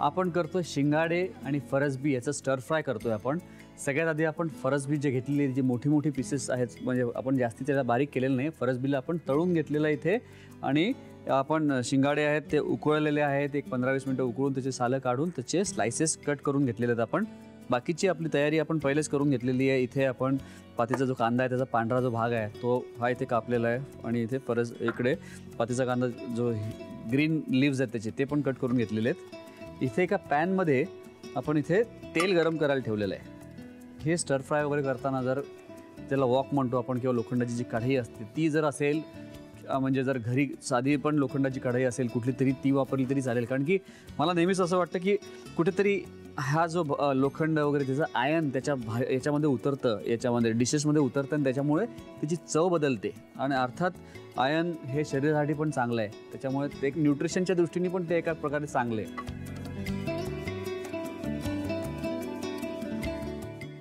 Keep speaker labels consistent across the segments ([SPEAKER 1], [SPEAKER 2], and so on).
[SPEAKER 1] आपण करतोय शिंगाडे आणि फरसबी याचं स्टर फ्राय करतोय आपण। सगळ्यात आधी आपण फरसबी जे घेतलेली जी मोठी मोठी पीसेस आहेत, म्हणजे आपण जास्ती त्याला बारीक केलेलं नाही, फरसबीला आपण तळून घेतलेलं इथे। आणि आपण शिंगाडे आहेत ते उकळलेले आहेत, एक 15-20 मिनिटं उकळून त्याचे सालं काढून त्याचे स्लाइसेस कट करून घेतलेले आहेत आपण। बाकीची आपली तयारी आपण पहिलेच करून घेतलेली आहे। इथे आपण पातीचा जो कांदा आहे त्याचा पांढरा जो भाग आहे तो हा इथे कापलेला आहे, आणि इथे इकडे पातीचा कांदा जो ग्रीन लीव्स आहेत त्याचे ते पण कट करून घेतलेले आहेत। इथे एका पॅनमध्ये आपण इथे तेल गरम करायला ठेवलेलं आहे। हे स्टर फ्राय वगैरे करताना जर त्याला वॉक म्हणतो आपण, किंवा लोखंडाची जी कढई असते ती जर असेल, म्हणजे जर घरी साधी पण लोखंडाची कढई असेल कुठली तरी ती वापरली तरी चालेल। कारण की मला नेहमीच असं वाटतं की कुठेतरी हा जो लोखंड वगैरे त्याचं आयन याच्यामध्ये उतरतं, याच्यामध्ये डिशेसमध्ये उतरतं, आणि त्याच्यामुळे त्याची चव बदलते। आणि अर्थात आयन हे शरीरासाठी पण चांगलं आहे, त्याच्यामुळे ते एक न्यूट्रिशनच्या दृष्टीने पण ते एका प्रकारे चांगले आहे।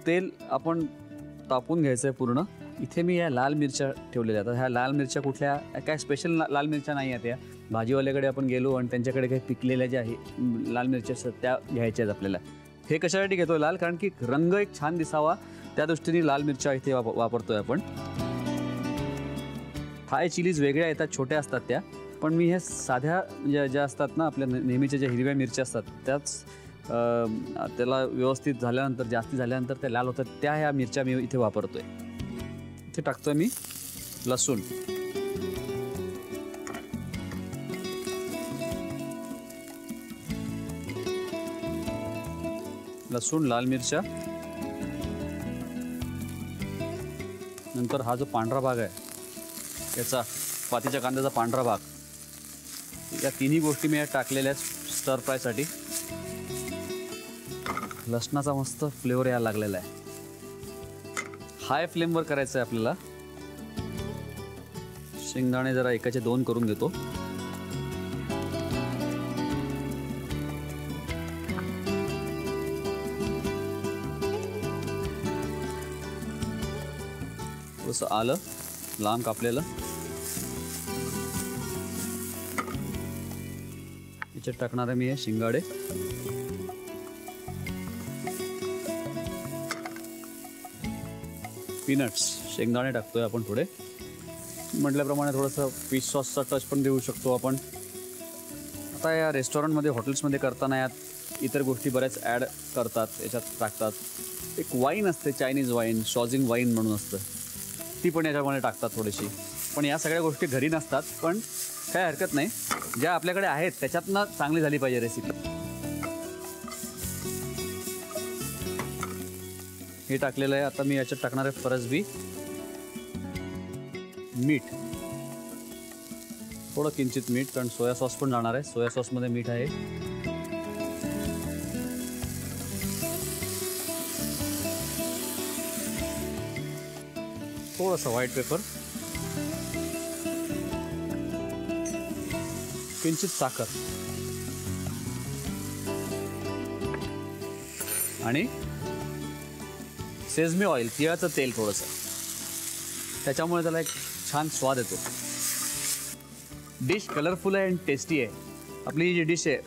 [SPEAKER 1] तेल आपण तापून घ्यायचं आहे पूर्ण। इथे मी या लाल मिरच्या ठेवलेल्या आहेत। ह्या लाल मिरच्या कुठल्या काय स्पेशल लाल मिरच्या नाही आहेत, या भाजीवाल्याकडे आपण गेलो आणि त्यांच्याकडे काही पिकलेल्या ज्या आहे लाल मिरच्या असतात त्या घ्यायच्या आहेत आपल्याला। हे कशासाठी घेतो लाल, कारण की रंग एक छान दिसावा त्या दृष्टीने लाल मिरच्या इथे वापरतोय आपण। थाय चिलीज वेगळ्या येतात, छोट्या असतात त्या, पण मी ह्या साध्या ज्या असतात ना आपल्या नेहमीच्या ज्या हिरव्या मिरच्या असतात त्याच त्याला व्यवस्थित झाल्यानंतर, जास्ती झाल्यानंतर त्या लाल होतात, त्या ह्या मिरच्या मी इथे वापरतोय। इथे टाकतोय मी लसूण, लाल मिरच्या, नंतर हा जो पांढरा भाग आहे याचा पातीच्या कांद्याचा पांढरा भाग, या तिन्ही गोष्टी मी यात टाकलेल्या आहेत स्टर फ्रायसाठी। लसणाचा मस्त फ्लेवर यायला लागलेला आहे। हाय फ्लेमवर करायचं आहे आपल्याला। शेंगदाणे जरा एकाचे 2 करून घेतो। थोडंसं आलं लांब कापलेलं, याच्यात टाकणार आहे मी हे शिंगाडे, पीनट्स, शेंगदाणे टाकतोय आपण थोडे, म्हटल्याप्रमाणे थोडंसं फिश सॉसचा टच पण देऊ शकतो आपण। आता या रेस्टॉरंटमध्ये हॉटेल्समध्ये करताना यात इतर गोष्टी बऱ्याच ॲड करतात, याच्यात टाकतात। एक वाईन असते चायनीज वाईन, शॉझिंग वाईन म्हणून असतं, ती पण याच्यामध्ये टाकतात थोडीशी। पण या सगळ्या गोष्टी घरी नसतात, पण काय हरकत नाही, ज्या आपल्याकडे आहेत त्याच्यातनं चांगली झाली पाहिजे रेसिपी। हे टाकलेलं आहे। आता मी याच्यात टाकणार आहे फरसबी, मीठ, थोडं किंचित मीठ, कारण सोया सॉस पण जाणार आहे, सोया सॉसमध्ये मीठ आहे। थोडंसं व्हाईट पेपर, किंचित साखर आणि सेजमी ऑइल, तिळाचं तेल थोडंसं, त्याच्यामुळे त्याला एक छान स्वाद येतो। डिश कलरफुल आहे आणि टेस्टी आहे। आपली जी डिश आहे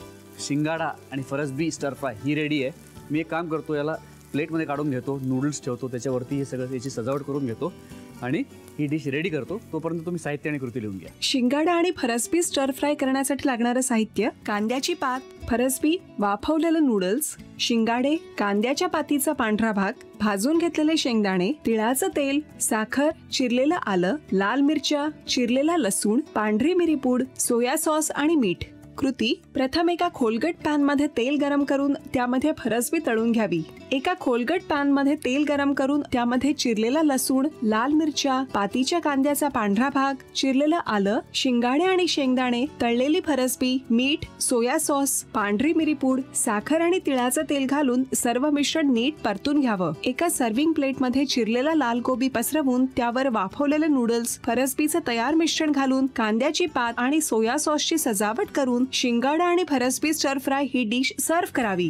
[SPEAKER 1] शिंगाडा आणि फरसबी स्टर फ्राय ही रेडी आहे। मी एक काम करतो, याला प्लेटमध्ये काढून घेतो, नूडल्स ठेवतो त्याच्यावरती, हे सगळं याची सजावट करून घेतो आणि ही डिश रेडी करतो। तोपर्यंत तुम्ही साहित्य आणि कृती लिहून घ्या।
[SPEAKER 2] शिंगाडा आणि फरसबी स्टर फ्राय करण्यासाठी लागणारं साहित्य: कांद्याची पात, फरसबी, वाफवलेलं नूडल्स, शिंगाडे, कांद्याच्या पातीचा पांढरा भाग, भाजून घेतलेले शेंगदाणे, तिळाचं तेल, साखर, चिरलेलं आलं, लाल मिरच्या, चिरलेला लसूण, पांढरी मिरीपूड, सोया सॉस आणि मीठ। कृती: प्रथम एका खोलगट पॅन मध्ये तेल गरम करून त्यामध्ये फरसबी तळून घ्यावी। एका खोलगट पॅन मध्ये तेल गरम करून त्यामध्ये चिरलेला लसूण, लाल मिरच्या, पातीच्या कांद्याचा पांढरा भाग, चिरलेलं आलं, शिंगाडे आणि शेंगदाणे, तळलेली फरसबी, मीठ, सोया सॉस, पांढरी मिरीपूड, साखर आणि तिळाचं तेल घालून सर्व मिश्रण नीट परतून घ्यावं। एका सर्व्हिंग प्लेट मध्ये चिरलेला लाल कोबी पसरवून त्यावर वाफवलेले नूडल्स, फरसबीचं तयार मिश्रण घालून कांद्याची पात आणि सोया सॉसची सजावट करून शिंगाडा आणि फरसबी स्टर फ्राय ही डिश सर्व्ह करावी।